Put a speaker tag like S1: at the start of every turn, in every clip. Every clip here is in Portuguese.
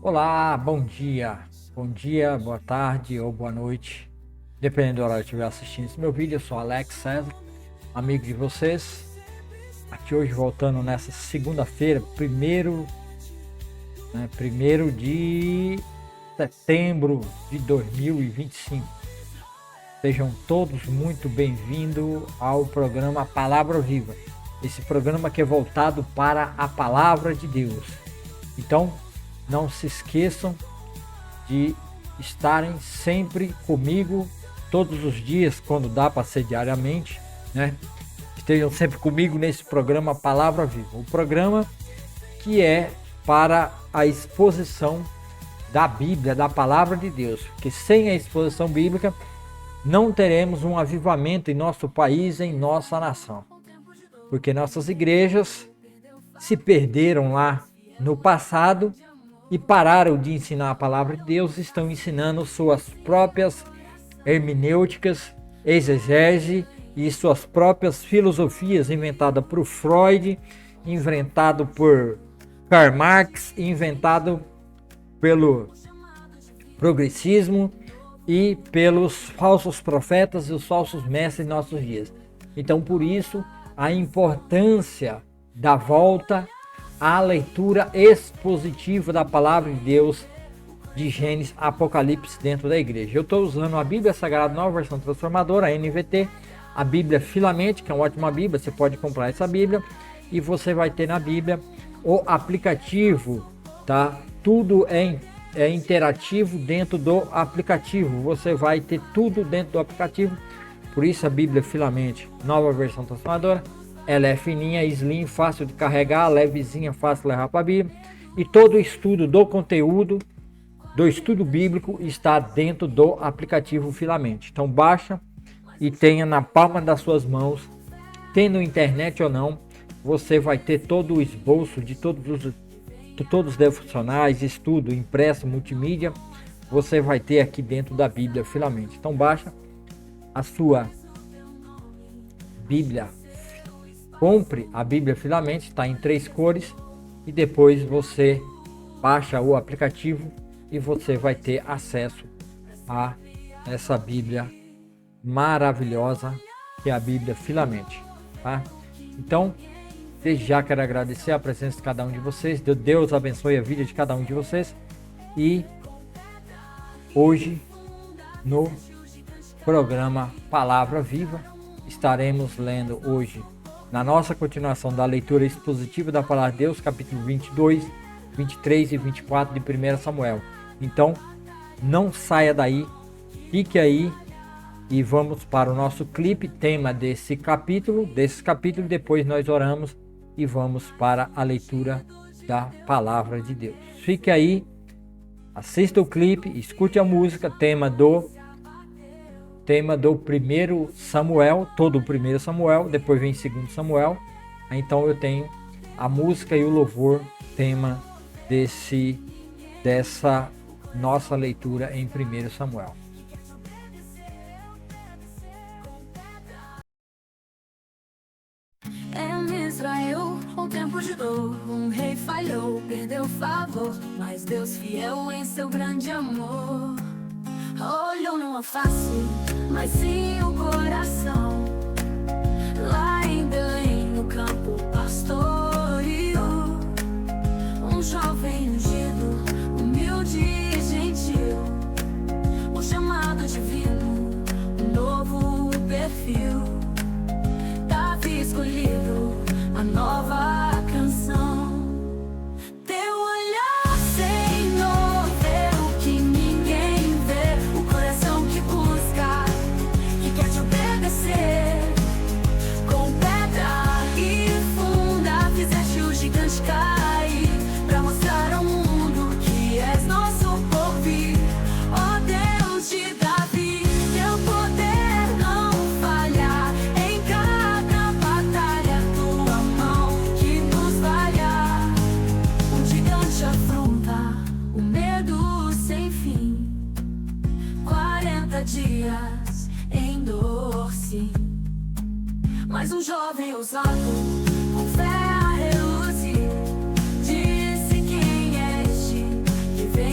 S1: Olá, bom dia, boa tarde ou boa noite, dependendo do horário que estiver assistindo esse meu vídeo. Eu sou Alex César, amigo de vocês, aqui hoje voltando nessa segunda-feira, primeiro de setembro de 2025. Sejam todos muito bem-vindos ao programa Palavra Viva, esse programa que é voltado para a Palavra de Deus. Então, não se esqueçam de estarem sempre comigo todos os dias, quando dá para ser diariamente, né? Estejam sempre comigo nesse programa Palavra Viva, o programa que é para a exposição da Bíblia, da Palavra de Deus, porque sem a exposição bíblica não teremos um avivamento em nosso país, em nossa nação, porque nossas igrejas se perderam lá no passado e pararam de ensinar a palavra de Deus, estão ensinando suas próprias hermenêuticas, exegese e suas próprias filosofias inventadas por Freud, inventado por Karl Marx, inventado pelo progressismo e pelos falsos profetas e os falsos mestres em nossos dias. Então, por isso, a importância da volta à leitura expositiva da palavra de Deus de Gênesis, Apocalipse dentro da igreja. Eu estou usando a Bíblia Sagrada Nova Versão Transformadora, a NVT, a Bíblia Filamente, que é uma ótima Bíblia, você pode comprar essa Bíblia e você vai ter na Bíblia o aplicativo, tá? Tudo é interativo dentro do aplicativo, você vai ter tudo dentro do aplicativo. Por isso a Bíblia Filamente, Nova Versão Transformadora, ela é fininha, slim, fácil de carregar, levezinha, fácil de levar para a Bíblia. E todo o estudo do conteúdo, do estudo bíblico, está dentro do aplicativo Filamente. Então baixa e tenha na palma das suas mãos, tendo internet ou não, você vai ter todo o esboço de todos os devocionais, estudo, impresso, multimídia, você vai ter aqui dentro da Bíblia Filamente. Então baixa a sua Bíblia, compre a Bíblia Filamente, está em 3 cores, e depois você baixa o aplicativo e você vai ter acesso a essa Bíblia maravilhosa que é a Bíblia Filamente, tá? Então, desde já quero agradecer a presença de cada um de vocês. Deus abençoe a vida de cada um de vocês. E hoje, no programa Palavra Viva, estaremos lendo hoje, na nossa continuação da leitura expositiva da Palavra de Deus, capítulo 22, 23 e 24 de 1 Samuel. Então, não saia daí, fique aí e vamos para o nosso clipe, tema desse capítulo, depois nós oramos e vamos para a leitura da Palavra de Deus. Fique aí, assista o clipe, escute a música, tema do 1 Samuel, todo o 1 Samuel, depois vem 2 Samuel. Então eu tenho a música e o louvor, tema dessa nossa leitura em 1 Samuel.
S2: Em Israel, um tempo de dor, um rei falhou, perdeu favor, mas Deus fiel em seu grande amor. Olhou não a face, mas sim o coração. Lá em Belém, no campo pastoreio, um jovem ungido, humilde e gentil, um chamado divino, um novo perfil. Davi escolhido, a nova canção. Teu olhar, Senhor, vê o que ninguém vê, o coração que busca, que quer te obedecer. Com pedra e funda fizeste o gigante cair, pra mostrar ao mundo que és nosso porvir. Ó Deus de Davi, teu poder não falha, em cada batalha tua mão que nos valha. Um gigante afronta o medo sem fim, 40 dias em dor, sim. Mas um jovem ousado, com fé a reluzir, disse: quem é este que vê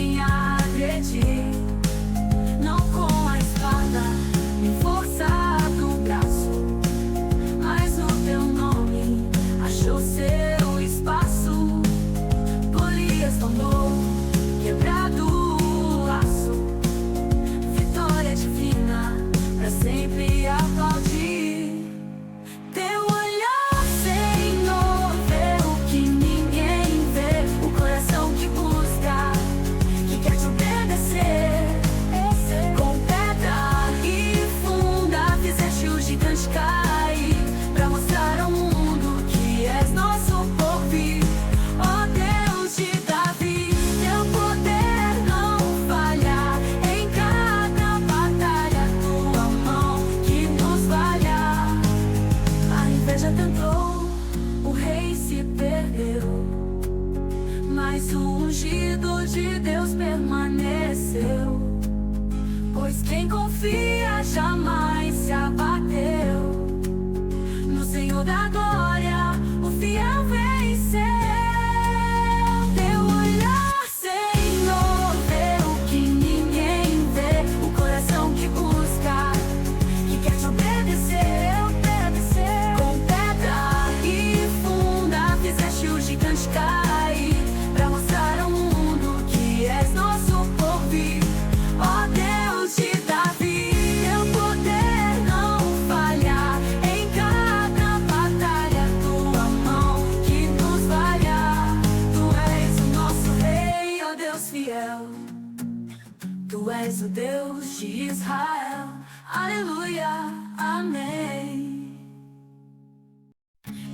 S2: amém.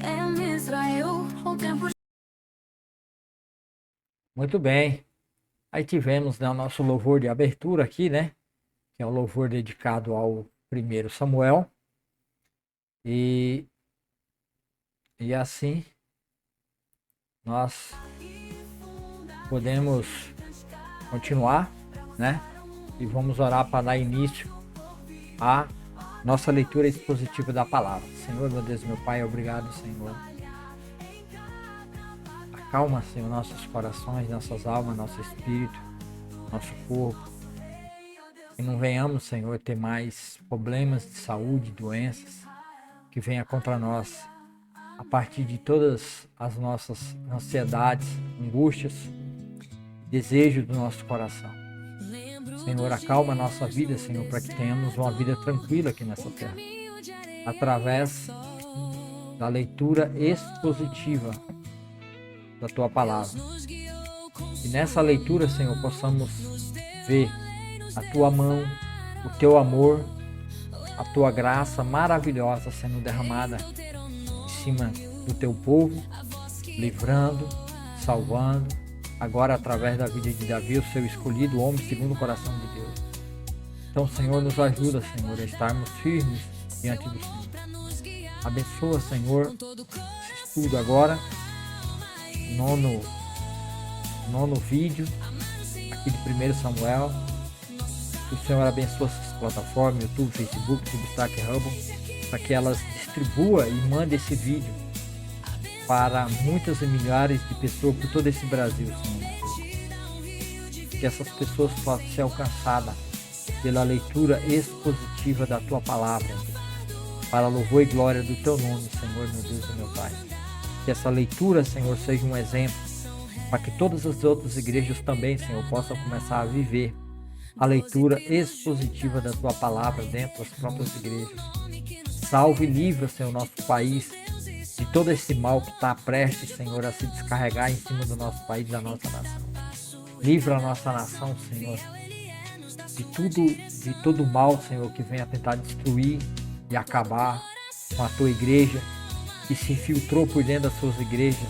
S2: Em Israel, o tempo.
S1: Muito bem. Aí tivemos, né, o nosso louvor de abertura aqui, né? Que é o louvor dedicado ao 1 Samuel. E assim nós podemos continuar, né? E vamos orar para dar início à nossa leitura expositiva da palavra. Senhor, meu Deus, meu Pai, obrigado, Senhor. Acalma, Senhor, nossos corações, nossas almas, nosso espírito, nosso corpo. Que não venhamos, Senhor, ter mais problemas de saúde, doenças que venha contra nós a partir de todas as nossas ansiedades, angústias, desejos do nosso coração. Senhor, acalma a nossa vida, Senhor, para que tenhamos uma vida tranquila aqui nessa terra, através da leitura expositiva da Tua Palavra. E nessa leitura, Senhor, possamos ver a Tua mão, o Teu amor, a Tua graça maravilhosa sendo derramada em cima do Teu povo, livrando, salvando, agora através da vida de Davi, o Seu escolhido homem segundo o coração de Deus. Então, Senhor, nos ajuda, Senhor, a estarmos firmes diante do Senhor. Abençoa, Senhor, esse estudo agora, nono vídeo aqui de 1 Samuel. Que o Senhor abençoe essas plataformas, YouTube, Facebook, Substack, Hubble, para que elas distribua e mande esse vídeo para muitas e milhares de pessoas por todo esse Brasil, Senhor. Que essas pessoas possam ser alcançadas pela leitura expositiva da Tua Palavra, para louvor e glória do Teu nome, Senhor, meu Deus e meu Pai. Que essa leitura, Senhor, seja um exemplo para que todas as outras igrejas também, Senhor, possam começar a viver a leitura expositiva da Tua Palavra dentro das próprias igrejas. Salve e livra, Senhor, nosso país de todo esse mal que está prestes, Senhor, a se descarregar em cima do nosso país e da nossa nação. Livra a nossa nação, Senhor, de todo mal, Senhor, que venha tentar destruir e acabar com a Tua igreja, que se infiltrou por dentro das suas igrejas,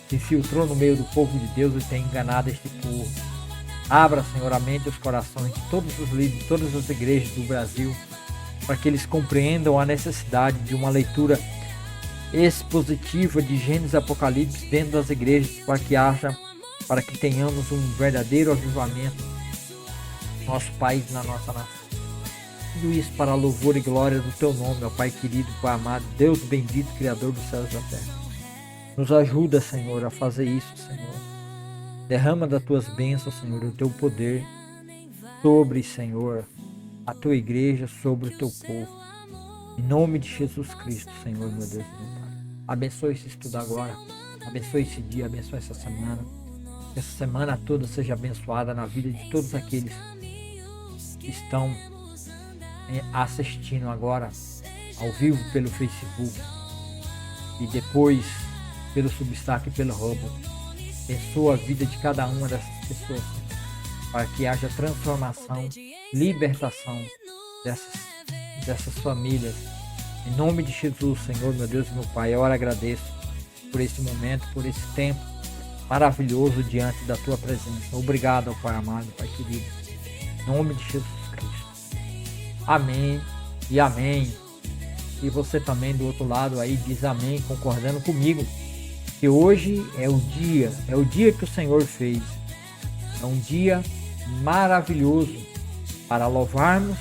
S1: se infiltrou no meio do povo de Deus e tem enganado este povo. Abra, Senhor, a mente e os corações de todos os líderes, de todas as igrejas do Brasil, para que eles compreendam a necessidade de uma leitura expositiva de Gênesis e Apocalipse dentro das igrejas, para que tenhamos um verdadeiro avivamento no nosso país e na nossa nação. Tudo isso para a louvor e glória do Teu nome, meu Pai querido, Pai amado, Deus bendito, Criador dos céus e da terra. Nos ajuda, Senhor, a fazer isso, Senhor. Derrama das Tuas bênçãos, Senhor, o Teu poder sobre, Senhor, a Tua igreja, sobre o Teu povo. Em nome de Jesus Cristo, Senhor, meu Deus e meu Pai. Abençoe esse estudo agora. Abençoe esse dia, abençoe essa semana. Que essa semana toda seja abençoada na vida de todos aqueles que estão assistindo agora ao vivo pelo Facebook e depois pelo Substack e pelo Hubble. Abençoa a vida de cada uma dessas pessoas, para que haja transformação, libertação dessas famílias. Em nome de Jesus, Senhor, meu Deus e meu Pai, eu agradeço por esse momento, por esse tempo maravilhoso diante da Tua presença. Obrigado, Pai amado, Pai querido. Em nome de Jesus Cristo. Amém e amém. E você também do outro lado aí diz amém, concordando comigo. Que hoje é o dia que o Senhor fez. É um dia maravilhoso para louvarmos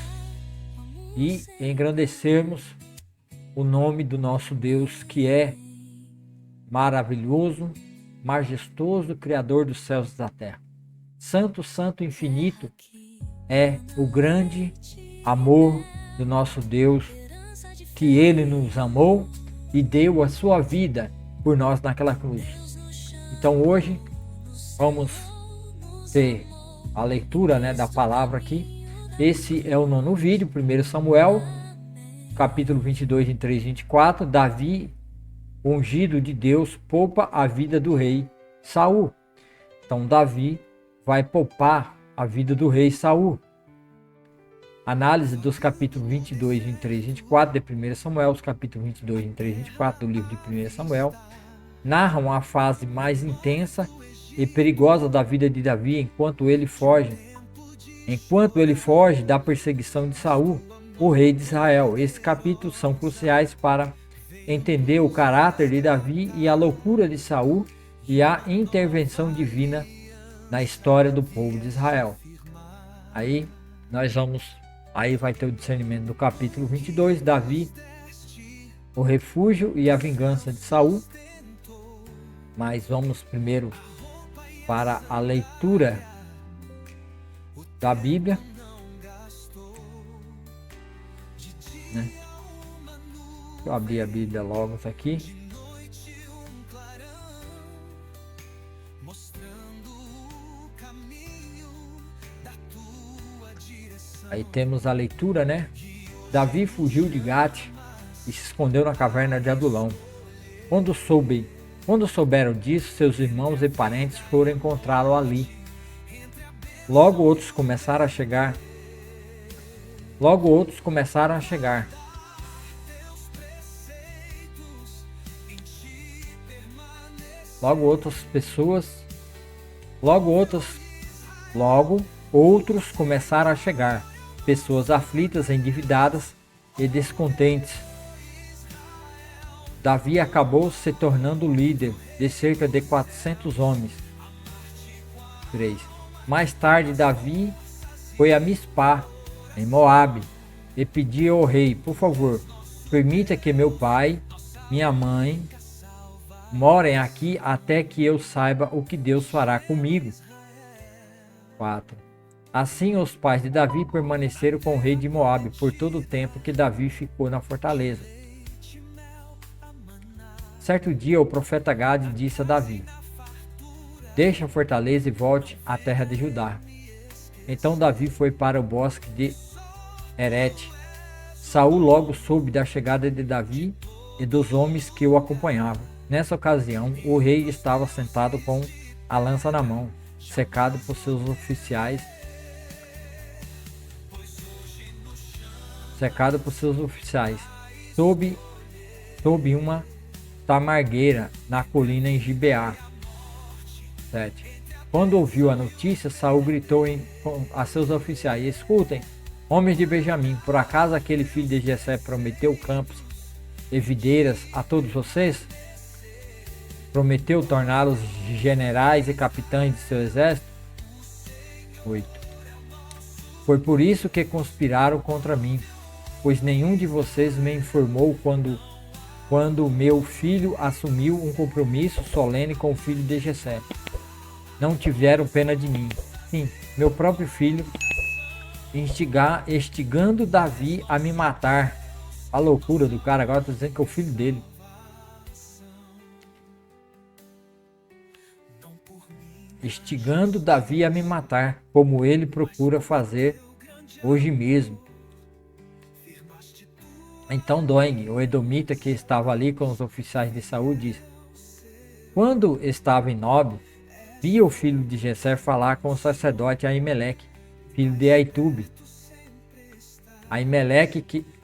S1: e engrandecermos o nome do nosso Deus, que é maravilhoso, majestoso, Criador dos céus e da terra. Santo, santo, infinito é o grande amor do nosso Deus, que Ele nos amou e deu a sua vida por nós naquela cruz. Então hoje vamos ter a leitura, da palavra aqui. Esse é o 9º vídeo, 1 Samuel, capítulo 22, 23 e 24. Davi, ungido de Deus, poupa a vida do rei Saul. Então Davi vai poupar a vida do rei Saul. Análise dos capítulos 22, 23 e 24 de 1 Samuel, os capítulos 22, 23 e 24 do livro de 1 Samuel, narram a fase mais intensa e perigosa da vida de Davi enquanto ele foge da perseguição de Saul, o rei de Israel. Esses capítulos são cruciais para entender o caráter de Davi e a loucura de Saul e a intervenção divina na história do povo de Israel. Aí vai ter o discernimento do capítulo 22, Davi, o refúgio e a vingança de Saul. Mas vamos primeiro para a leitura da Bíblia, né? Deixa eu abrir a Bíblia logo aqui. Aí temos a leitura, né? Davi fugiu de Gate e se escondeu na caverna de Adulão. Quando souberam disso, seus irmãos e parentes foram encontrá-lo ali. Logo outros começaram a chegar. Logo outras outros começaram a chegar. Pessoas aflitas, endividadas e descontentes. Davi acabou se tornando líder de cerca de 400 homens. 3. Mais tarde, Davi foi a Mispá, em Moabe, e pediu ao rei: por favor, permita que meu pai, minha mãe, morem aqui até que eu saiba o que Deus fará comigo. 4. Assim, os pais de Davi permaneceram com o rei de Moabe por todo o tempo que Davi ficou na fortaleza. Certo dia, o profeta Gade disse a Davi: deixe a fortaleza e volte à terra de Judá. Então Davi foi para o bosque de Herete. Saul logo soube da chegada de Davi e dos homens que o acompanhavam. Nessa ocasião, o rei estava sentado com a lança na mão, cercado por seus oficiais, sob uma tamargueira na colina em Gibeá. 7. Quando ouviu a notícia, Saul gritou a seus oficiais: escutem, homens de Benjamim, por acaso aquele filho de Jessé prometeu campos e videiras a todos vocês? Prometeu torná-los generais e capitães de seu exército? 8. Foi por isso que conspiraram contra mim, pois nenhum de vocês me informou quando meu filho assumiu um compromisso solene com o filho de Jessé. Não tiveram pena de mim. Sim, meu próprio filho, instigando Davi a me matar. A loucura do cara, agora está dizendo que é o filho dele. Instigando Davi a me matar, como ele procura fazer hoje mesmo. Então Doeg, o edomita que estava ali com os oficiais de Saul, disse: quando estava em Nob, via o filho de Jessé falar com o sacerdote Aimeleque, filho de Aitube.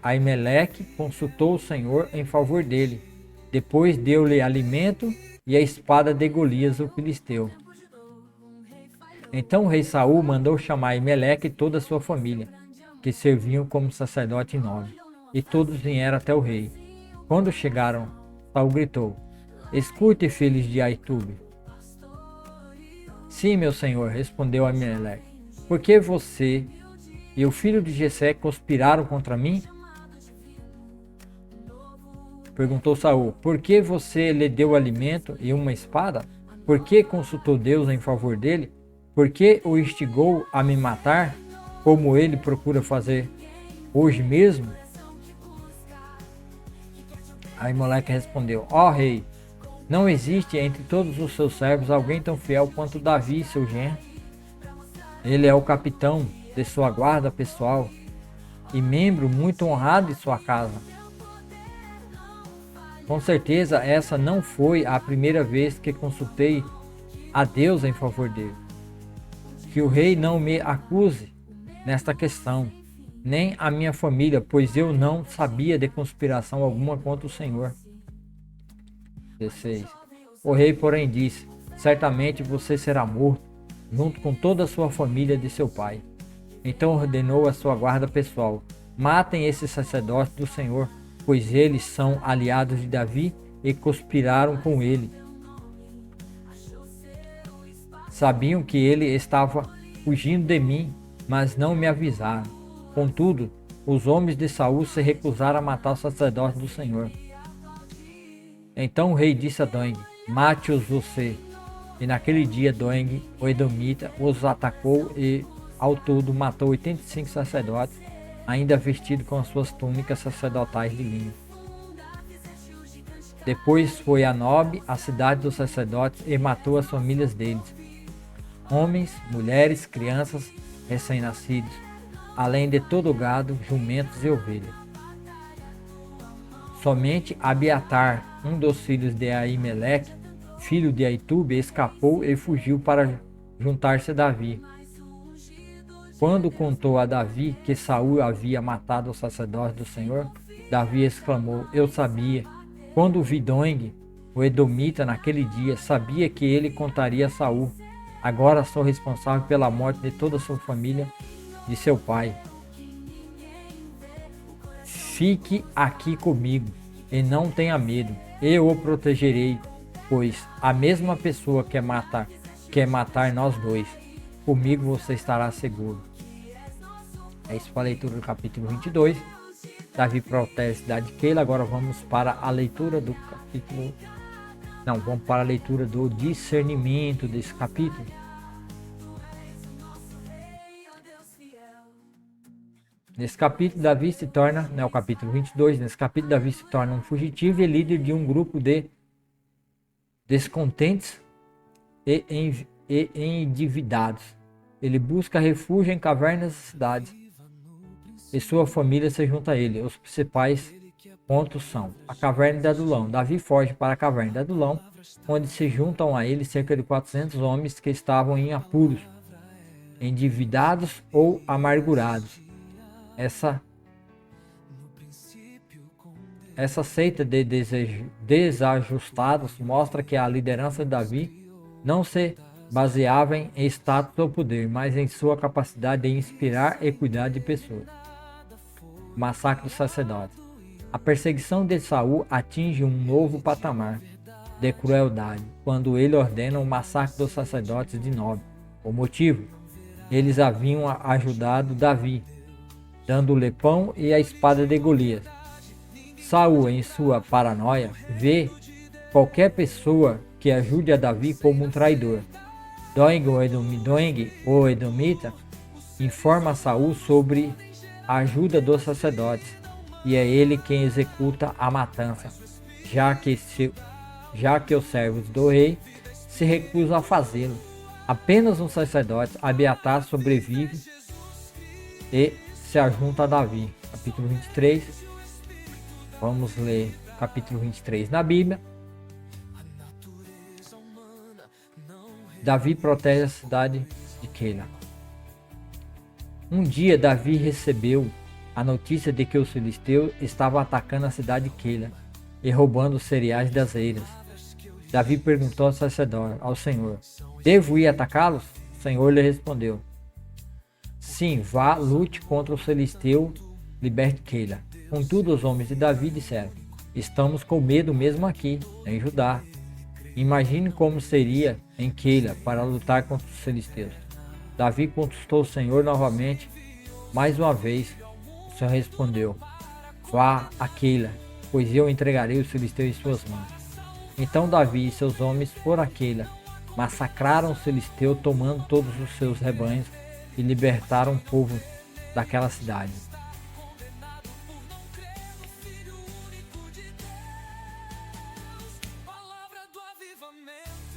S1: Aimeleque consultou o Senhor em favor dele. Depois deu-lhe alimento e a espada de Golias, o filisteu. Então o rei Saul mandou chamar Aimeleque e toda a sua família, que serviam como sacerdote em Nob. E todos vieram até o rei. Quando chegaram, Saul gritou: escute, filhos de Aitube. Sim, meu senhor, respondeu Aimeleque. Por que você e o filho de Jessé conspiraram contra mim? Perguntou Saul. Por que você lhe deu alimento e uma espada? Por que consultou Deus em favor dele? Por que o instigou a me matar, como ele procura fazer hoje mesmo? Aimeleque respondeu: ó rei, não existe entre todos os seus servos alguém tão fiel quanto Davi, seu genro. Ele é o capitão de sua guarda pessoal e membro muito honrado de sua casa. Com certeza essa não foi a primeira vez que consultei a Deus em favor dele. Que o rei não me acuse nesta questão. nem a minha família, pois eu não sabia de conspiração alguma contra o Senhor. 16. O rei, porém, disse: certamente você será morto, junto com toda a sua família de seu pai. Então ordenou a sua guarda pessoal: matem esses sacerdotes do Senhor, pois eles são aliados de Davi e conspiraram com ele. Sabiam que ele estava fugindo de mim, mas não me avisaram. Contudo, os homens de Saul se recusaram a matar os sacerdotes do Senhor. Então o rei disse a Doeg: mate-os você. E naquele dia Doeg, o edomita, os atacou e ao todo matou 85 sacerdotes, ainda vestidos com as suas túnicas sacerdotais de linho. Depois foi a Nob, a cidade dos sacerdotes, e matou as famílias deles, homens, mulheres, crianças, recém-nascidos, além de todo o gado, jumentos e ovelhas. Somente Abiatar, um dos filhos de Aimeleque, filho de Aitube, escapou e fugiu para juntar-se a Davi. Quando contou a Davi que Saul havia matado os sacerdotes do Senhor, Davi exclamou: eu sabia. Quando vi Doeg, o edomita, naquele dia, sabia que ele contaria a Saul. Agora sou responsável pela morte de toda a sua família, de seu pai. Fique aqui comigo e não tenha medo. Eu o protegerei, pois a mesma pessoa quer matar nós dois. Comigo você estará seguro. É isso para a leitura do capítulo 22. Davi protege a cidade de Keila. Agora vamos para a leitura do capítulo... Não, vamos para a leitura do discernimento desse capítulo. Nesse capítulo, Davi se torna, o capítulo 22, nesse capítulo, Davi se torna um fugitivo e líder de um grupo de descontentes e endividados. Ele busca refúgio em cavernas e cidades, e sua família se junta a ele. Os principais pontos são a caverna de Adulão. Davi foge para a caverna de Adulão, onde se juntam a ele cerca de 400 homens que estavam em apuros, endividados ou amargurados. Essa seita de desajustados mostra que a liderança de Davi não se baseava em status ou poder, mas em sua capacidade de inspirar e cuidar de pessoas. Massacre dos sacerdotes. A perseguição de Saul atinge um novo patamar de crueldade quando ele ordena o massacre dos sacerdotes de Nob. O motivo? Eles haviam ajudado Davi, dando-lhe pão e a espada de Golias. Saul, em sua paranoia, vê qualquer pessoa que ajude a Davi como um traidor. Doeg, o edomita, informa Saul sobre a ajuda dos sacerdotes, e é ele quem executa a matança, já que os servos do rei se recusam a fazê-lo. Apenas um sacerdote, Abiatar, sobrevive e se ajunta a Davi. Capítulo 23. Vamos ler capítulo 23 na Bíblia. Davi protege a cidade de Keila. Um dia Davi recebeu a notícia de que os filisteus estavam atacando a cidade de Keila e roubando os cereais das eiras. Davi perguntou ao sacerdote, ao Senhor: devo ir atacá-los? O Senhor lhe respondeu: sim, vá, lute contra os filisteus, liberte Keila. Contudo, os homens de Davi disseram: estamos com medo mesmo aqui, em Judá. Imagine como seria em Keila para lutar contra os filisteus. Davi consultou o Senhor novamente, mais uma vez. O Senhor respondeu: vá a Keila, pois eu entregarei os filisteus em suas mãos. Então Davi e seus homens foram a Keila, massacraram os filisteus, tomando todos os seus rebanhos, e libertaram o povo daquela cidade.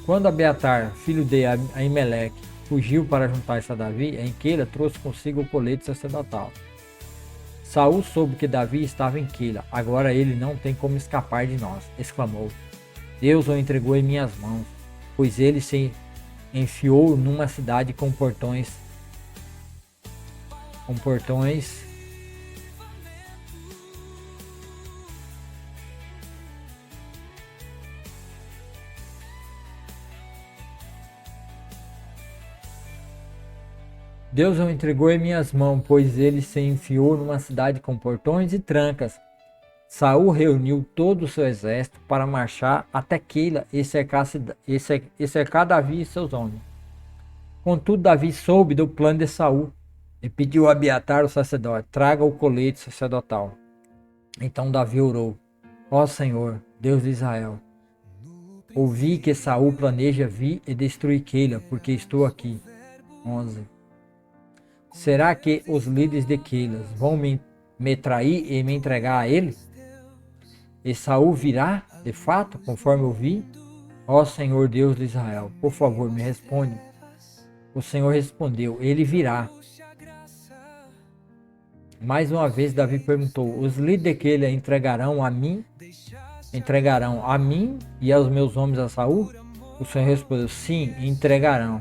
S1: Quando Abiatar, filho de Aimeleque, fugiu para juntar-se a Davi, em Keila trouxe consigo o colete sacerdotal. Saul soube que Davi estava em Keila. Agora ele não tem como escapar de nós, exclamou. Deus o entregou em minhas mãos, pois ele se enfiou numa cidade com portões Deus o entregou em minhas mãos, pois ele se enfiou numa cidade com portões e trancas. Saul reuniu todo o seu exército para marchar até Keila e cercar Davi e seus homens. Contudo, Davi soube do plano de Saul e pediu a Abiatar, o sacerdote: traga o colete sacerdotal. Então Davi orou: ó Senhor, Deus de Israel, ouvi que Saul planeja vir e destruir Keila, porque estou aqui. 11. Será que os líderes de Keila vão me trair e me entregar a ele? E Saul virá, de fato, conforme eu vi? Ó Senhor Deus de Israel, por favor, me responde. O Senhor respondeu: ele virá. Mais uma vez Davi perguntou: os líderes de Keila entregarão a mim e aos meus homens a Saul? O Senhor respondeu: sim, entregarão.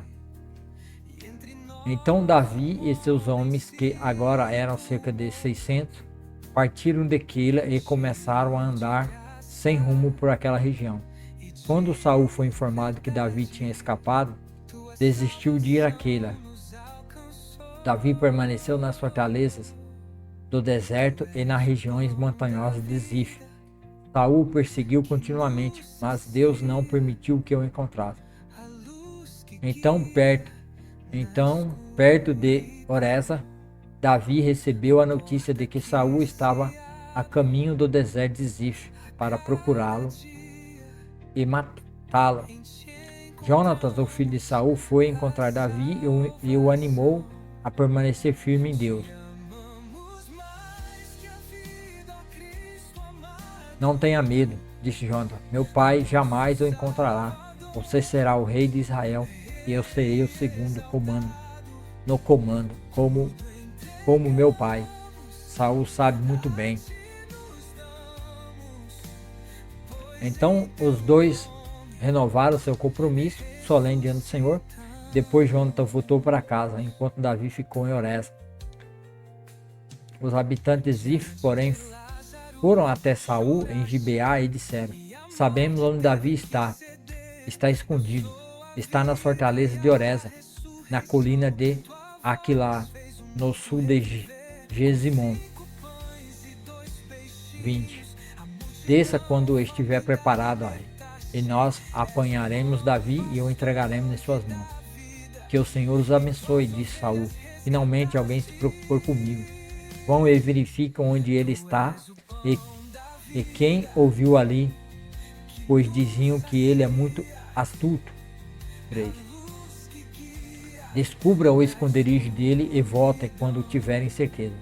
S1: Então Davi e seus homens, que agora eram cerca de 600, partiram de Keila e começaram a andar sem rumo por aquela região. Quando Saul foi informado que Davi tinha escapado, desistiu de ir a Keila. Davi permaneceu nas fortalezas do deserto e nas regiões montanhosas de Zif. Saul perseguiu continuamente, mas Deus não permitiu que o encontrasse. Então, perto de Oreza, Davi recebeu a notícia de que Saul estava a caminho do deserto de Zif para procurá-lo e matá-lo. Jonatas, o filho de Saul, foi encontrar Davi e o animou a permanecer firme em Deus. Não tenha medo, disse Jonatas. Meu pai jamais o encontrará. Você será o rei de Israel e eu serei o segundo no comando, como meu pai. Saul sabe muito bem. Então os dois renovaram seu compromisso solene diante do Senhor. Depois Jonatas voltou para casa, enquanto Davi ficou em Oreza. Os habitantes de Zif, porém, foram até Saul em Gibeá e disseram: sabemos onde Davi está. Está escondido. Está nas fortalezas de Oreza, na colina de Aquilá, no sul de Gesimon. 20. Desça quando estiver preparado, e nós apanharemos Davi e o entregaremos em suas mãos. Que o Senhor os abençoe, disse Saul. Finalmente alguém se preocupou comigo. Vão e verificam onde ele está e quem ouviu ali, pois diziam que ele é muito astuto. 3. Descubra o esconderijo dele e voltem quando tiverem certeza.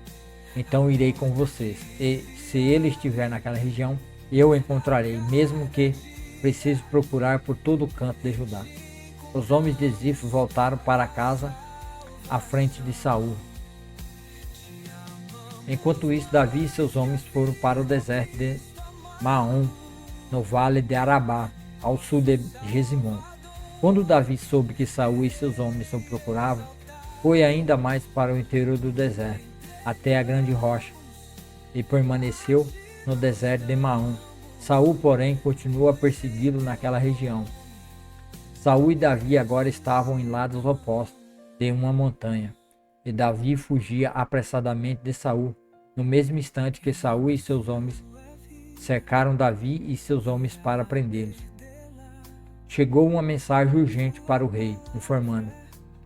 S1: Então irei com vocês, e se ele estiver naquela região, eu o encontrarei, mesmo que preciso procurar por todo o canto de Judá. Os homens de Zif voltaram para casa à frente de Saul. Enquanto isso, Davi e seus homens foram para o deserto de Maom, no vale de Arabá, ao sul de Gesimon. Quando Davi soube que Saul e seus homens o procuravam, foi ainda mais para o interior do deserto, até a grande rocha, e permaneceu no deserto de Maom. Saul, porém, continuou a persegui-lo naquela região. Saul e Davi agora estavam em lados opostos de uma montanha, e Davi fugia apressadamente de Saul, no mesmo instante que Saul e seus homens cercaram Davi e seus homens para prendê-los. Chegou uma mensagem urgente para o rei, informando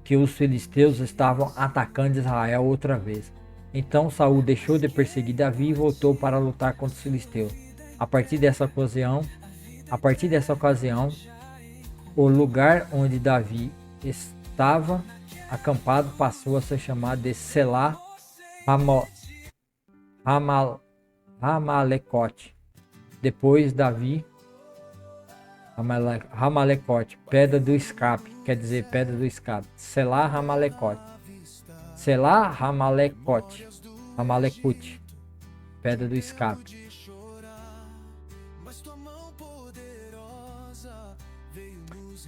S1: que os filisteus estavam atacando Israel outra vez. Então Saul deixou de perseguir Davi e voltou para lutar contra os filisteus. A partir dessa ocasião, o lugar onde Davi estava acampado passou a ser chamado de Selá Ramalecote. Depois Davi Ramalecote, pedra do escape, quer dizer pedra do escape. Selá Ramalecote. Selá Ramalecote, pedra do escape.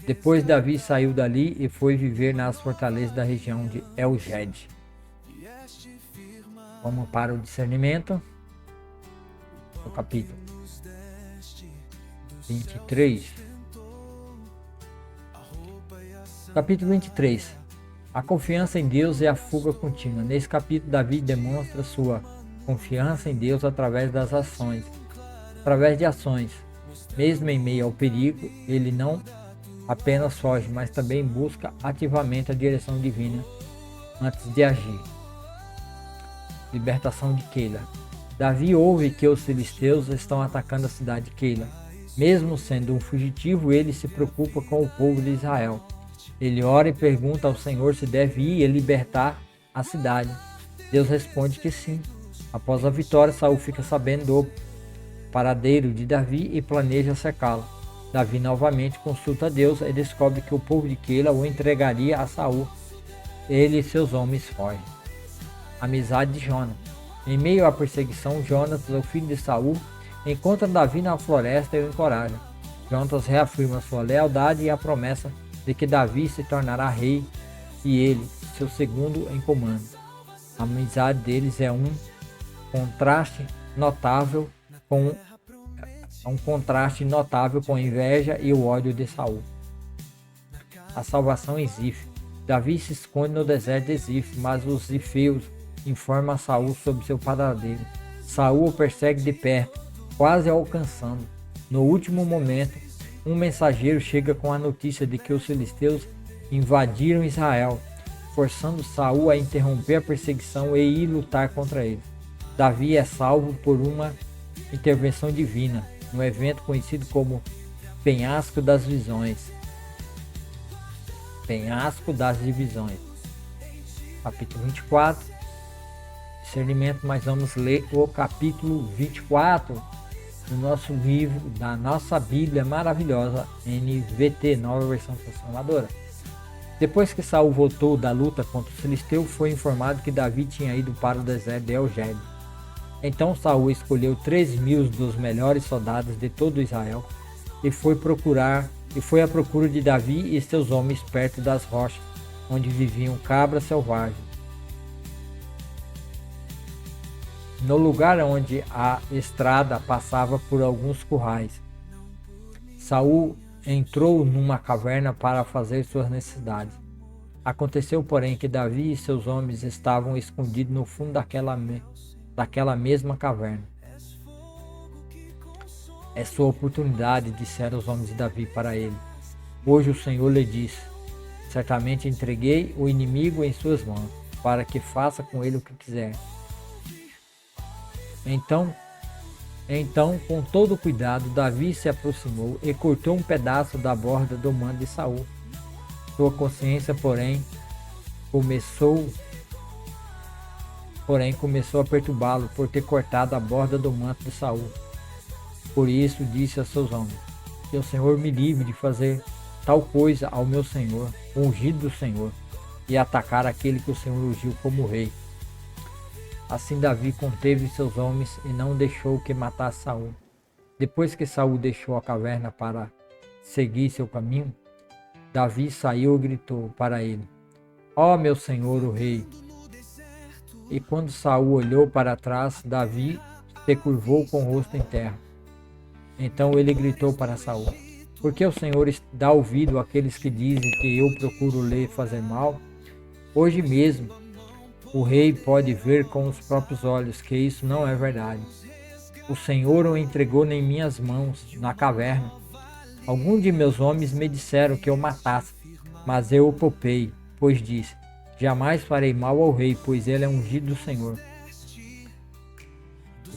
S1: Depois Davi saiu dali e foi viver nas fortalezas da região de El-Ged. Vamos para o discernimento. O capítulo 23. Capítulo 23. A confiança em Deus é a fuga contínua. Nesse capítulo, Davi demonstra sua confiança em Deus através de ações. Mesmo em meio ao perigo, ele não apenas foge, mas também busca ativamente a direção divina antes de agir. Libertação de Keila. Davi ouve que os filisteus estão atacando a cidade de Keila. Mesmo sendo um fugitivo, ele se preocupa com o povo de Israel. Ele ora e pergunta ao Senhor se deve ir e libertar a cidade. Deus responde que sim. Após a vitória, Saul fica sabendo do paradeiro de Davi e planeja cercá-lo. Davi novamente consulta a Deus e descobre que o povo de Keila o entregaria a Saul. Ele e seus homens fogem. Amizade de Jonas. Em meio à perseguição, Jonas, o filho de Saul, encontra Davi na floresta e o encoraja. Jonas reafirma sua lealdade e a promessa de que Davi se tornará rei e ele, seu segundo em comando. A amizade deles é um contraste notável com a inveja e o ódio de Saul. A salvação em Zif. Davi se esconde no deserto de Zif, mas os zifeus informam a Saul sobre seu paradeiro. Saul o persegue de perto, quase alcançando. No último momento, um mensageiro chega com a notícia de que os filisteus invadiram Israel, forçando Saul a interromper a perseguição e ir lutar contra eles. Davi é salvo por uma intervenção divina, no evento conhecido como Penhasco das Visões. Penhasco das Divisões. Capítulo 24. Discernimento, mas vamos ler o capítulo 24 do nosso livro, da nossa Bíblia maravilhosa, NVT, Nova Versão Transformadora. Depois que Saul voltou da luta contra os filisteus, foi informado que Davi tinha ido para o deserto de El-Gedi. Então Saul escolheu 3.000 dos melhores soldados de todo Israel e foi à procura de Davi e seus homens perto das rochas, onde viviam cabras selvagens. No lugar onde a estrada passava por alguns currais. Saul entrou numa caverna para fazer suas necessidades. Aconteceu, porém, que Davi e seus homens estavam escondidos no fundo daquela mesma caverna. É sua oportunidade, disseram os homens de Davi para ele. Hoje o Senhor lhe disse: certamente entreguei o inimigo em suas mãos, para que faça com ele o que quiser. Então, com todo cuidado, Davi se aproximou e cortou um pedaço da borda do manto de Saul. Sua consciência, porém, começou a perturbá-lo por ter cortado a borda do manto de Saul. Por isso disse a seus homens: que o Senhor me livre de fazer tal coisa ao meu Senhor, o ungido do Senhor, e atacar aquele que o Senhor ungiu como rei. Assim Davi conteve seus homens e não deixou que matasse Saul. Depois que Saul deixou a caverna para seguir seu caminho, Davi saiu e gritou para ele: ó meu senhor o rei! E quando Saul olhou para trás, Davi se curvou com o rosto em terra. Então ele gritou para Saul: por que o Senhor dá ouvido àqueles que dizem que eu procuro lhe fazer mal? Hoje mesmo o rei pode ver com os próprios olhos que isso não é verdade. O Senhor o entregou em minhas mãos, na caverna. Alguns de meus homens me disseram que eu matasse, mas eu o poupei, pois disse: jamais farei mal ao rei, pois ele é ungido do Senhor.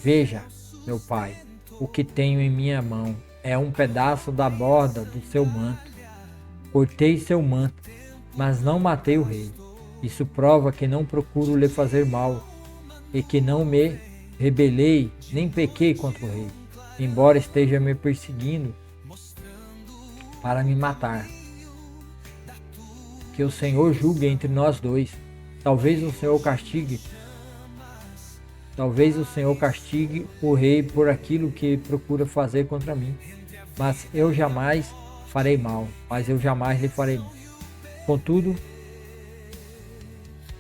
S1: Veja, meu pai, o que tenho em minha mão é um pedaço da borda do seu manto. Cortei seu manto, mas não matei o rei. Isso prova que não procuro lhe fazer mal e que não me rebelei nem pequei contra o rei, embora esteja me perseguindo para me matar. Que o Senhor julgue entre nós dois. Talvez o Senhor castigue o rei por aquilo que procura fazer contra mim, mas eu jamais lhe farei mal. Contudo,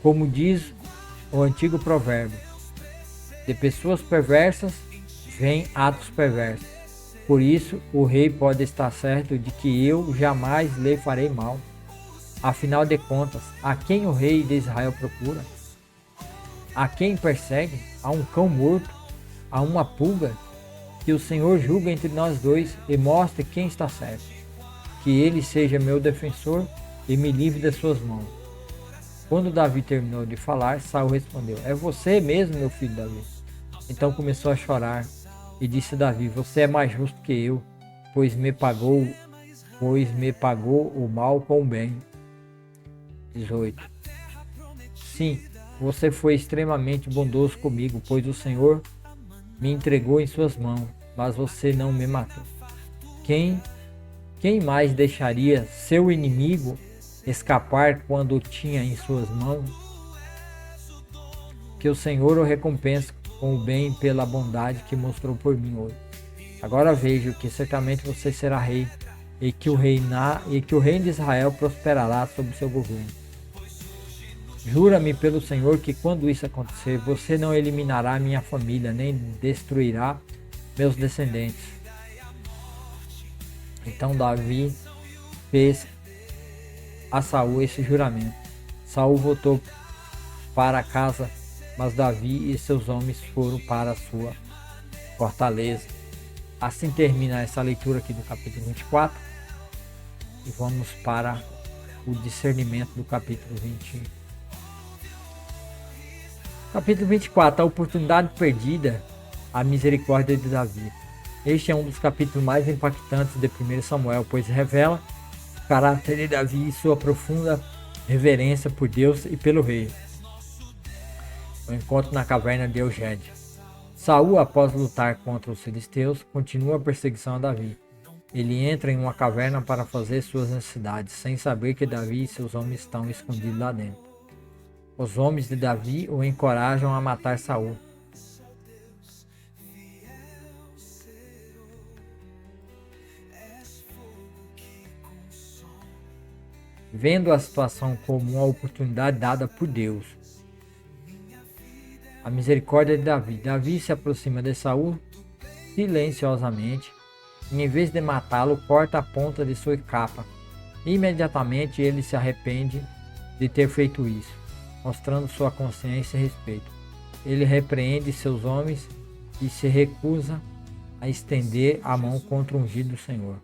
S1: como diz o antigo provérbio, de pessoas perversas vêm atos perversos. Por isso, o rei pode estar certo de que eu jamais lhe farei mal. Afinal de contas, a quem o rei de Israel procura? A quem persegue? A um cão morto? A uma pulga? Que o Senhor julgue entre nós dois e mostre quem está certo. Que ele seja meu defensor e me livre das suas mãos. Quando Davi terminou de falar, Saul respondeu: É você mesmo, meu filho Davi? Então começou a chorar e disse a Davi: Você é mais justo que eu, pois me pagou o mal com o bem. 18. Sim, você foi extremamente bondoso comigo, pois o Senhor me entregou em suas mãos, mas você não me matou. Quem mais deixaria seu inimigo escapar quando o tinha em suas mãos? Que o Senhor o recompense com o bem pela bondade que mostrou por mim hoje. Agora vejo que certamente você será rei e que o reino de Israel prosperará sob seu governo. Jura-me pelo Senhor que quando isso acontecer, você não eliminará minha família, nem destruirá meus descendentes. Então Davi fez a Saul esse juramento. Saul voltou para casa, mas Davi e seus homens foram para a sua fortaleza. Assim termina essa leitura aqui do capítulo 24 e vamos para o discernimento do capítulo 20. Capítulo 24, a oportunidade perdida, a misericórdia de Davi. Este é um dos capítulos mais impactantes de 1 Samuel, pois revela o caráter de Davi e sua profunda reverência por Deus e pelo rei. O encontro na caverna de Engedi. Saul, após lutar contra os filisteus, continua a perseguição a Davi. Ele entra em uma caverna para fazer suas necessidades, sem saber que Davi e seus homens estão escondidos lá dentro. Os homens de Davi o encorajam a matar Saul. Vendo a situação como uma oportunidade dada por Deus. A misericórdia de Davi. Davi se aproxima de Saul silenciosamente e, em vez de matá-lo, corta a ponta de sua capa. Imediatamente ele se arrepende de ter feito isso, mostrando sua consciência e respeito. Ele repreende seus homens e se recusa a estender a mão contra o ungido do Senhor.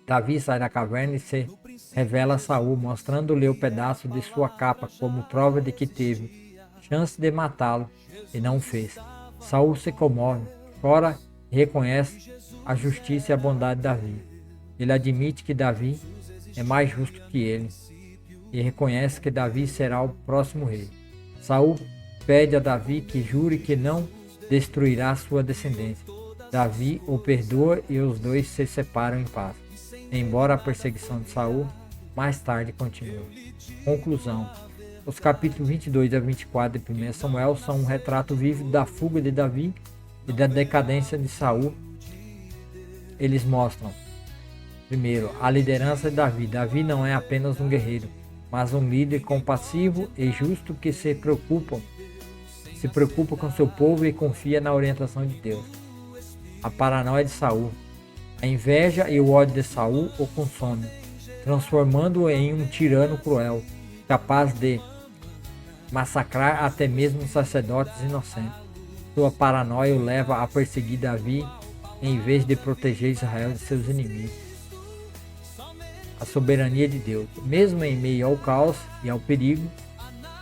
S1: Davi sai da caverna e se revela a Saul, mostrando-lhe o pedaço de sua capa como prova de que teve chance de matá-lo e não o fez. Saul se comove, chora e reconhece a justiça e a bondade de Davi. Ele admite que Davi é mais justo que ele e reconhece que Davi será o próximo rei. Saul pede a Davi que jure que não destruirá sua descendência. Davi o perdoa e os dois se separam em paz. Embora a perseguição de Saul mais tarde continue. Conclusão. Os capítulos 22 a 24 de 1 Samuel são um retrato vívido da fuga de Davi e da decadência de Saul. Eles mostram, primeiro, a liderança de Davi. Davi não é apenas um guerreiro, mas um líder compassivo e justo que se preocupa com seu povo e confia na orientação de Deus. A paranoia de Saul. A inveja e o ódio de Saul o consomem, transformando-o em um tirano cruel, capaz de massacrar até mesmo sacerdotes inocentes. Sua paranoia o leva a perseguir Davi em vez de proteger Israel de seus inimigos. A soberania de Deus. Mesmo em meio ao caos e ao perigo,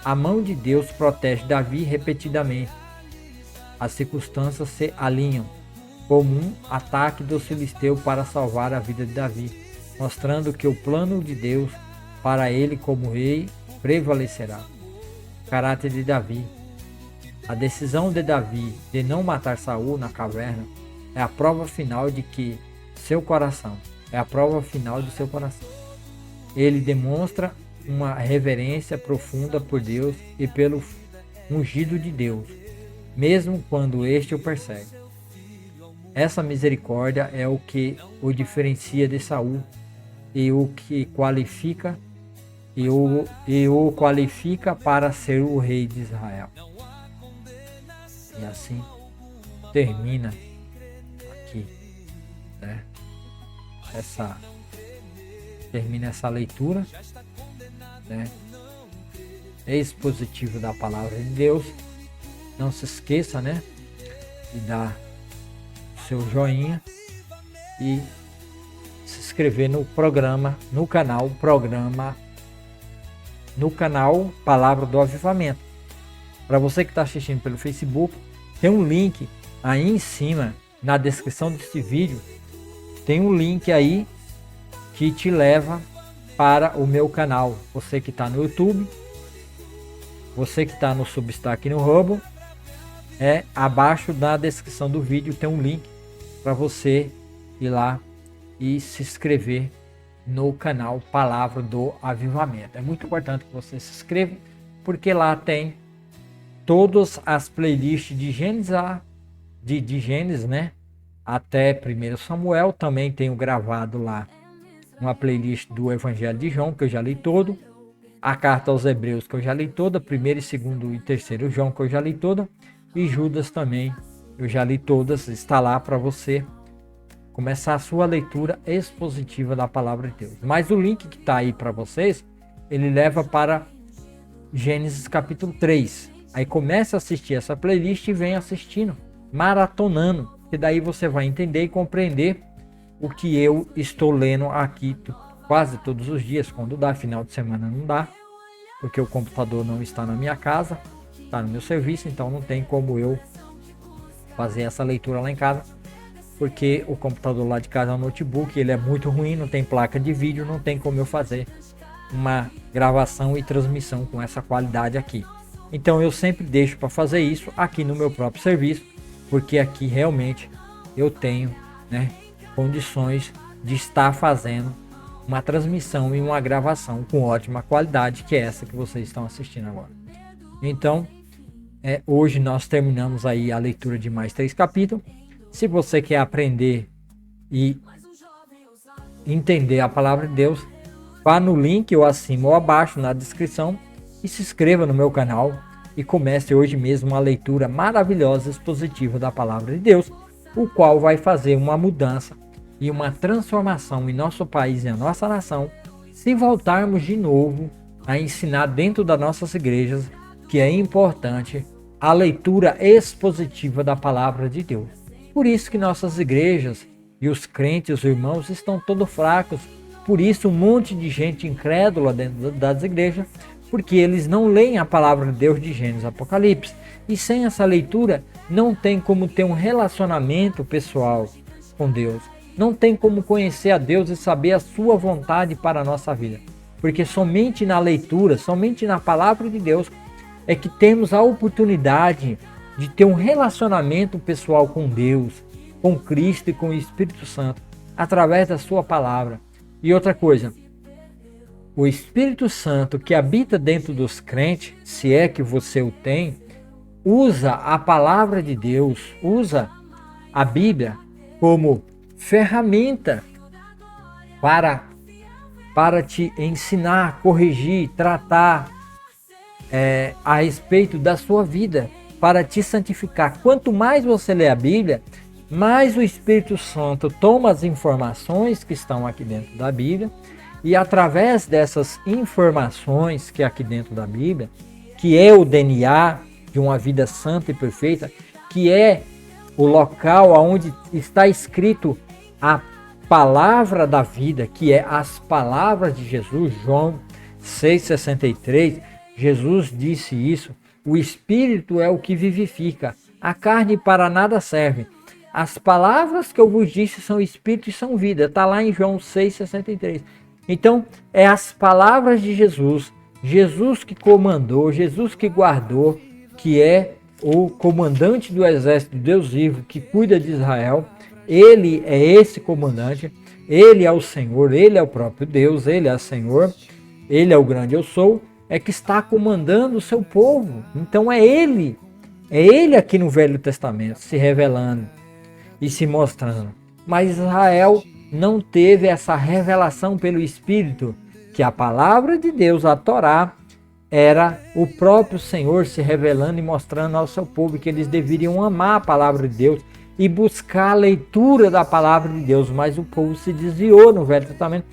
S1: a mão de Deus protege Davi repetidamente. As circunstâncias se alinham como um ataque dos filisteus para salvar a vida de Davi, mostrando que o plano de Deus para ele como rei prevalecerá. Caráter de Davi. A decisão de Davi de não matar Saul na caverna é a prova final de seu coração. Ele demonstra uma reverência profunda por Deus e pelo ungido de Deus, mesmo quando este o persegue. Essa misericórdia é o que o diferencia de Saul e o qualifica para ser o rei de Israel. E assim termina aqui, né, essa termina essa leitura, né, expositiva da palavra de Deus. Não se esqueça, né, de dar o seu joinha e se inscrever no canal Palavra do Avivamento. Para você que está assistindo pelo Facebook, tem um link aí em cima, na descrição desse vídeo, tem um link aí que te leva para o meu canal. Você que está no YouTube, você que está no Substack e no Rumble, abaixo da descrição do vídeo tem um link para você ir lá e se inscrever no canal Palavra do Avivamento. É muito importante que você se inscreva, porque lá tem todas as playlists de Gênesis, de Gênesis, né, até 1 Samuel. Também tenho gravado lá uma playlist do Evangelho de João, que eu já li todo, a carta aos Hebreus, que eu já li toda, 1º, 2º e 3º João, que eu já li toda, e Judas também, eu já li todas. Está lá para você começar a sua leitura expositiva da palavra de Deus. Mas o link que está aí para vocês, ele leva para Gênesis capítulo 3. Aí começa a assistir essa playlist e vem assistindo, maratonando, que daí você vai entender e compreender o que eu estou lendo aqui quase todos os dias. Quando dá, final de semana não dá, porque o computador não está na minha casa, está no meu serviço, então não tem como eu fazer essa leitura lá em casa, porque o computador lá de casa é um notebook, ele é muito ruim, não tem placa de vídeo, não tem como eu fazer uma gravação e transmissão com essa qualidade aqui. Então eu sempre deixo para fazer isso aqui no meu próprio serviço, porque aqui realmente eu tenho, né, condições de estar fazendo uma transmissão e uma gravação com ótima qualidade, que é essa que vocês estão assistindo agora. Então, hoje nós terminamos aí a leitura de mais 3 capítulos. Se você quer aprender e entender a palavra de Deus, vá no link ou acima ou abaixo na descrição e se inscreva no meu canal e comece hoje mesmo uma leitura maravilhosa, expositiva da palavra de Deus, o qual vai fazer uma mudança e uma transformação em nosso país e na nossa nação, se voltarmos de novo a ensinar dentro das nossas igrejas que é importante a leitura expositiva da palavra de Deus. Por isso que nossas igrejas e os crentes, os irmãos, estão todos fracos. Por isso um monte de gente incrédula dentro das igrejas, porque eles não leem a palavra de Deus de Gênesis e Apocalipse. E sem essa leitura não tem como ter um relacionamento pessoal com Deus. Não tem como conhecer a Deus e saber a sua vontade para a nossa vida. Porque somente na leitura, somente na palavra de Deus é que temos a oportunidade de ter um relacionamento pessoal com Deus, com Cristo e com o Espírito Santo, através da sua palavra. E outra coisa, o Espírito Santo que habita dentro dos crentes, se é que você o tem, usa a palavra de Deus, usa a Bíblia como ferramenta para te ensinar, corrigir, tratar a respeito da sua vida, para te santificar. Quanto mais você lê a Bíblia, mais o Espírito Santo toma as informações que estão aqui dentro da Bíblia e através dessas informações que é aqui dentro da Bíblia, que é o DNA de uma vida santa e perfeita, que é o local onde está escrito a palavra da vida, que é as palavras de Jesus, João 6,63, Jesus disse isso: o Espírito é o que vivifica, a carne para nada serve. As palavras que eu vos disse são Espírito e são vida. Está lá em João 6,63. Então, é as palavras de Jesus, Jesus que comandou, Jesus que guardou, que é o comandante do exército de Deus vivo, que cuida de Israel. Ele é esse comandante, ele é o Senhor, ele é o próprio Deus, ele é o Senhor, ele é o grande eu sou, é que está comandando o seu povo. Então é ele aqui no Velho Testamento se revelando e se mostrando. Mas Israel não teve essa revelação pelo Espírito, que a palavra de Deus, a Torá, era o próprio Senhor se revelando e mostrando ao seu povo que eles deveriam amar a palavra de Deus e buscar a leitura da palavra de Deus. Mas o povo se desviou no Velho Testamento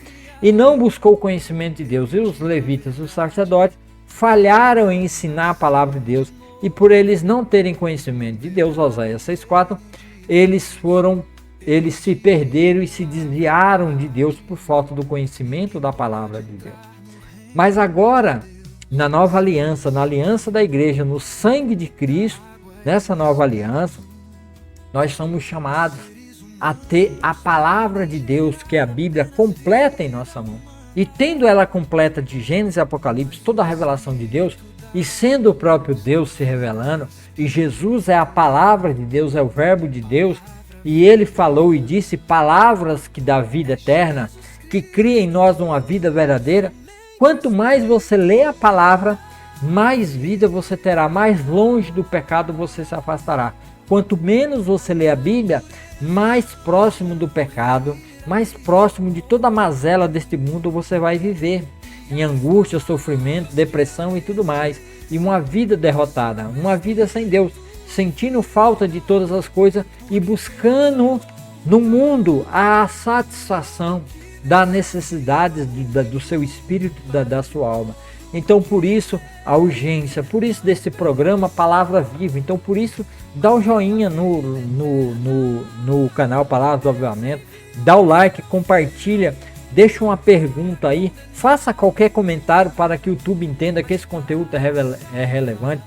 S1: e não buscou o conhecimento de Deus. E os levitas, os sacerdotes, falharam em ensinar a palavra de Deus, e por eles não terem conhecimento de Deus, Oséias 6,4, eles se perderam e se desviaram de Deus por falta do conhecimento da palavra de Deus. Mas agora, na nova aliança, na aliança da igreja, no sangue de Cristo, nessa nova aliança, nós somos chamados a ter a palavra de Deus, que é a Bíblia, completa em nossa mão. E tendo ela completa de Gênesis e Apocalipse, toda a revelação de Deus, e sendo o próprio Deus se revelando, e Jesus é a palavra de Deus, é o verbo de Deus, e ele falou e disse palavras que dá vida eterna, que cria em nós uma vida verdadeira. Quanto mais você lê a palavra, mais vida você terá, mais longe do pecado você se afastará. Quanto menos você lê a Bíblia, mais próximo do pecado, mais próximo de toda a mazela deste mundo você vai viver, em angústia, sofrimento, depressão e tudo mais, e uma vida derrotada, uma vida sem Deus, sentindo falta de todas as coisas e buscando no mundo a satisfação das necessidades do seu espírito, da sua alma. Então por isso a urgência, por isso desse programa Palavra Viva. Então por isso dá o joinha no canal Palavra do Avivamento, dá o like, compartilha, deixa uma pergunta aí, faça qualquer comentário para que o YouTube entenda que esse conteúdo é relevante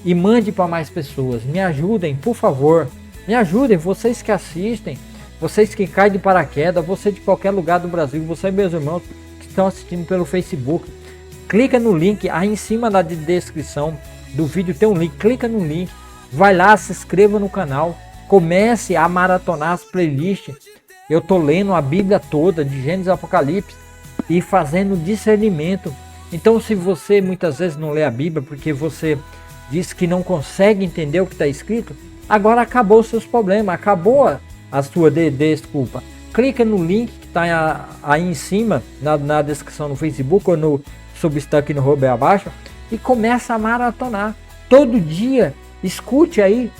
S1: e mande para mais pessoas. Me ajudem, por favor, me ajudem, vocês que assistem, vocês que caem de paraquedas, você de qualquer lugar do Brasil, você meus irmãos que estão assistindo pelo Facebook, clica no link aí em cima da descrição do vídeo, tem um link, clica no link, vai lá, se inscreva no canal, comece a maratonar as playlists. Eu estou lendo a Bíblia toda, de Gênesis a Apocalipse, e fazendo discernimento. Então se você muitas vezes não lê a Bíblia porque você diz que não consegue entender o que está escrito, agora acabou os seus problemas, acabou a sua desculpa. Clica no link que está aí em cima, na descrição no Facebook ou no Substack no Robert abaixo, e começa a maratonar. Todo dia, escute aí,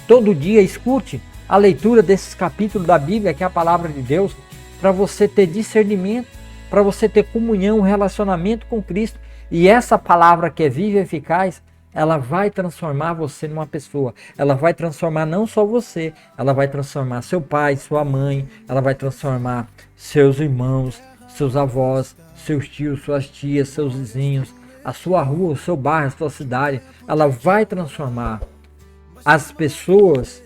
S1: todo dia escute a leitura desses capítulos da Bíblia, que é a palavra de Deus, para você ter discernimento, para você ter comunhão, relacionamento com Cristo. E essa palavra que é viva e eficaz, ela vai transformar você numa pessoa. Ela vai transformar não só você, ela vai transformar seu pai, sua mãe, ela vai transformar seus irmãos, seus avós, seus tios, suas tias, seus vizinhos, a sua rua, o seu bairro, a sua cidade. Ela vai transformar as pessoas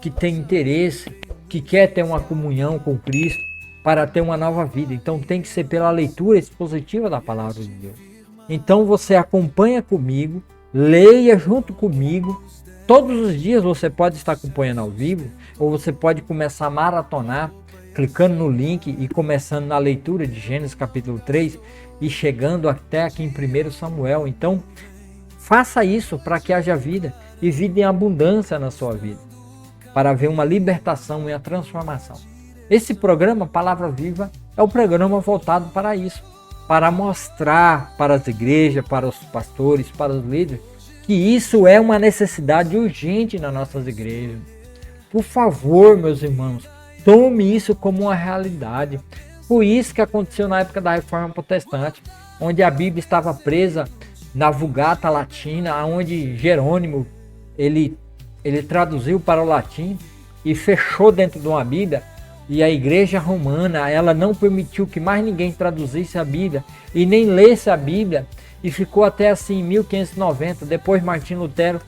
S1: que têm interesse, que quer ter uma comunhão com Cristo para ter uma nova vida. Então tem que ser pela leitura expositiva da palavra de Deus. Então você acompanha comigo, leia junto comigo. Todos os dias você pode estar acompanhando ao vivo, ou você pode começar a maratonar, clicando no link e começando na leitura de Gênesis capítulo 3 e chegando até aqui em 1 Samuel. Então faça isso para que haja vida, e vida em abundância na sua vida, para haver uma libertação e a transformação. Esse programa Palavra Viva é o programa voltado para isso, para mostrar para as igrejas, para os pastores, para os líderes, que isso é uma necessidade urgente nas nossas igrejas. Por favor, meus irmãos, tome isso como uma realidade. Foi isso que aconteceu na época da Reforma Protestante, onde a Bíblia estava presa na Vulgata Latina, onde Jerônimo ele traduziu para o latim e fechou dentro de uma Bíblia, e a Igreja Romana ela não permitiu que mais ninguém traduzisse a Bíblia e nem lesse a Bíblia, e ficou até assim em 1590. Depois Martim Lutero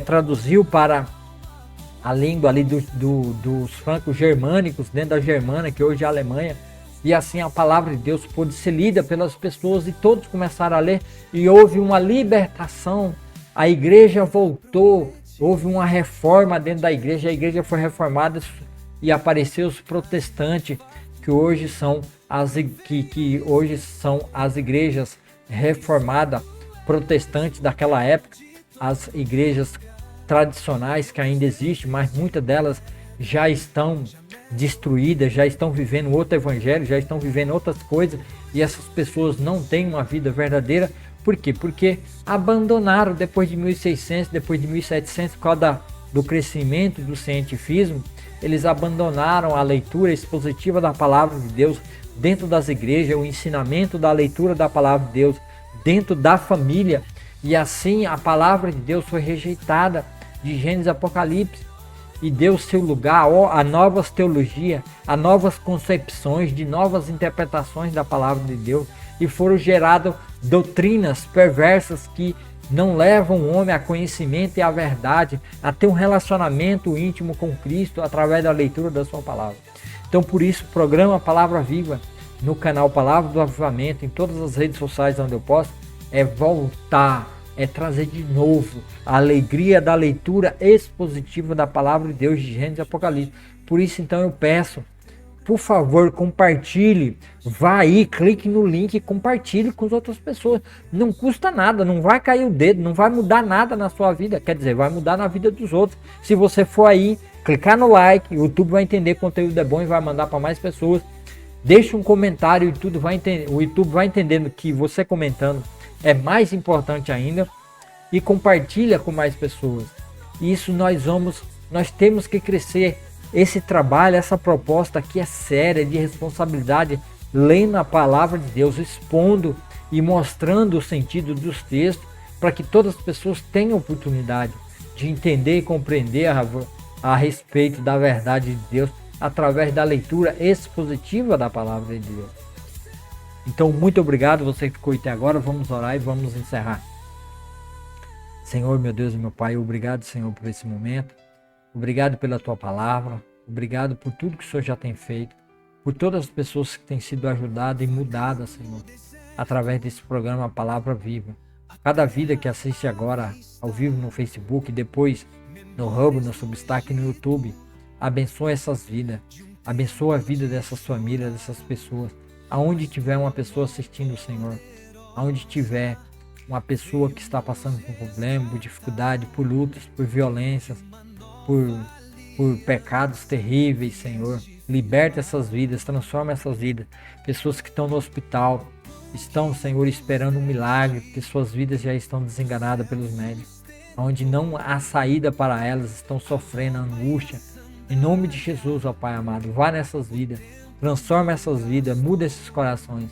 S1: traduziu para a língua ali dos francos germânicos, dentro da Germânia, que hoje é a Alemanha, e assim a palavra de Deus pôde ser lida pelas pessoas e todos começaram a ler, e houve uma libertação. A igreja voltou, houve uma reforma dentro da igreja, a igreja foi reformada e apareceu os protestantes, que hoje são as igrejas reformadas protestantes daquela época, as igrejas tradicionais que ainda existem, mas muitas delas já estão destruídas, já estão vivendo outro evangelho, já estão vivendo outras coisas, e essas pessoas não têm uma vida verdadeira. Por quê? Porque abandonaram depois de 1600, depois de 1700, por causa do crescimento do cientifismo, eles abandonaram a leitura expositiva da palavra de Deus dentro das igrejas, o ensinamento da leitura da palavra de Deus dentro da família, e assim a palavra de Deus foi rejeitada de Gênesis e Apocalipse, e deu seu lugar a novas teologias, a novas concepções, de novas interpretações da palavra de Deus, e foram geradas doutrinas perversas que não levam o homem a conhecimento e a verdade, a ter um relacionamento íntimo com Cristo através da leitura da sua palavra. Então, por isso, o programa Palavra Viva, no canal Palavra do Avivamento, em todas as redes sociais onde eu posto, é voltar, é trazer de novo a alegria da leitura expositiva da palavra de Deus de Gênesis e Apocalipse. Por isso, então, eu peço, por favor, compartilhe, vá aí, clique no link e compartilhe com as outras pessoas. Não custa nada, não vai cair o dedo, não vai mudar nada na sua vida, quer dizer, vai mudar na vida dos outros. Se você for aí, clicar no like, o YouTube vai entender que o conteúdo é bom e vai mandar para mais pessoas. Deixa um comentário e tudo vai entender, o YouTube vai entendendo que você comentando é mais importante ainda, e compartilha com mais pessoas. Isso nós temos que crescer. Esse trabalho, essa proposta aqui é séria, de responsabilidade, lendo a palavra de Deus, expondo e mostrando o sentido dos textos, para que todas as pessoas tenham oportunidade de entender e compreender a respeito da verdade de Deus, através da leitura expositiva da palavra de Deus. Então, muito obrigado, você que ficou até agora. Vamos orar e vamos encerrar. Senhor, meu Deus e meu Pai, obrigado, Senhor, por esse momento. Obrigado pela Tua palavra. Obrigado por tudo que o Senhor já tem feito. Por todas as pessoas que têm sido ajudadas e mudadas, Senhor, através desse programa Palavra Viva. Cada vida que assiste agora ao vivo no Facebook, depois no Hub, no Substack, no YouTube, abençoa essas vidas. Abençoa a vida dessas famílias, dessas pessoas. Aonde tiver uma pessoa assistindo, Senhor, aonde tiver uma pessoa que está passando por problema, por dificuldade, por lutas, por violências, por pecados terríveis, Senhor, liberta essas vidas, transforma essas vidas. Pessoas que estão no hospital, estão, Senhor, esperando um milagre, porque suas vidas já estão desenganadas pelos médicos, onde não há saída para elas, estão sofrendo angústia. Em nome de Jesus, ó Pai amado, vá nessas vidas, transforma essas vidas, muda esses corações,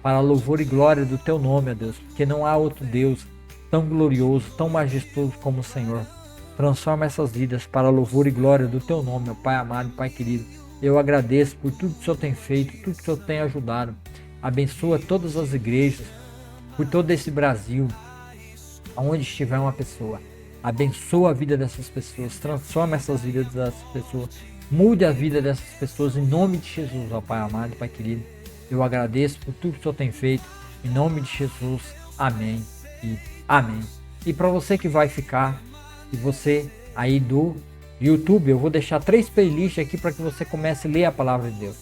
S1: para a louvor e glória do Teu nome, ó Deus, porque não há outro Deus tão glorioso, tão majestoso como o Senhor. Transforma essas vidas para a louvor e glória do Teu nome, ó Pai amado, Pai querido. Eu agradeço por tudo que o Senhor tem feito, tudo que o Senhor tem ajudado. Abençoa todas as igrejas, por todo esse Brasil, aonde estiver uma pessoa. Abençoa a vida dessas pessoas, transforma essas vidas dessas pessoas, mude a vida dessas pessoas em nome de Jesus, ó Pai amado, Pai querido. Eu agradeço por tudo que o Senhor tem feito, em nome de Jesus, amém e amém. E para você que vai ficar, e você aí do YouTube, eu vou deixar 3 playlists aqui para que você comece a ler a palavra de Deus.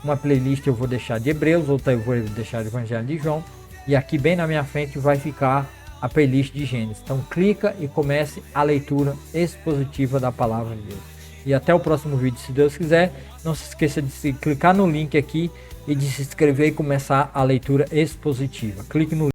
S1: Uma playlist eu vou deixar de Hebreus, outra eu vou deixar de Evangelho de João, e aqui bem na minha frente vai ficar a playlist de Gênesis. Então clica e comece a leitura expositiva da palavra de Deus. E até o próximo vídeo, se Deus quiser. Não se esqueça de clicar no link aqui e de se inscrever e começar a leitura expositiva. Clique no